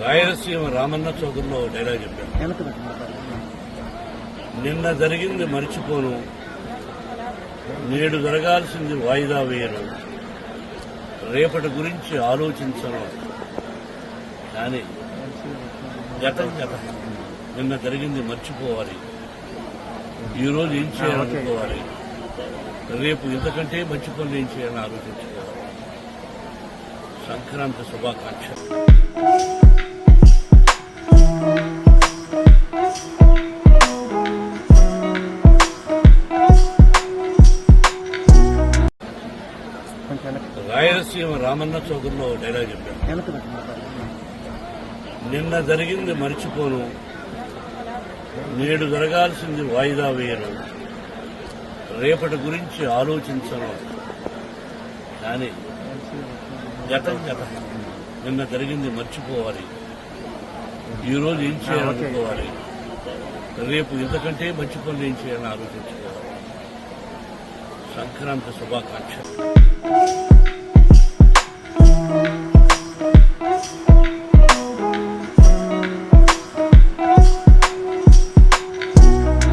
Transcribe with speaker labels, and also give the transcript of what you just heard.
Speaker 1: Rayalaseema Ramanna చౌదరిలో dialogue చెప్పాను. నిన్న జరిగింది మర్చిపోను, నేడు జరగాల్సింది వాయిదా వేయను, రేపటి గురించి ఆలోచించను. కానీ గతం గతం, నిన్న జరిగింది మర్చిపోవాలి, ఈరోజు ఏం చేయాలనుకోవాలి, రేపు ఇంతకంటే మంచి పనులు ఏం చేయాలని ఆలోచించుకోవాలి. సంక్రాంతి శుభాకాంక్షలు. రాయలసీమ రామన్న చౌదరిలో డైలాగ్ చెప్పాను. నిన్న జరిగింది మర్చిపోను, నేడు జరగాల్సింది వాయిదా వేయను, రేపటి గురించి ఆలోచించను. కానీ గతం గతం, నిన్న జరిగింది మర్చిపోవాలి, ఈరోజు ఏం చేయాలనుకోవాలి, రేపు ఇంతకంటే మంచి పనులు ఏం చేయాలని ఆలోచించుకోవాలి. సంక్రాంతి శుభాకాంక్షలు.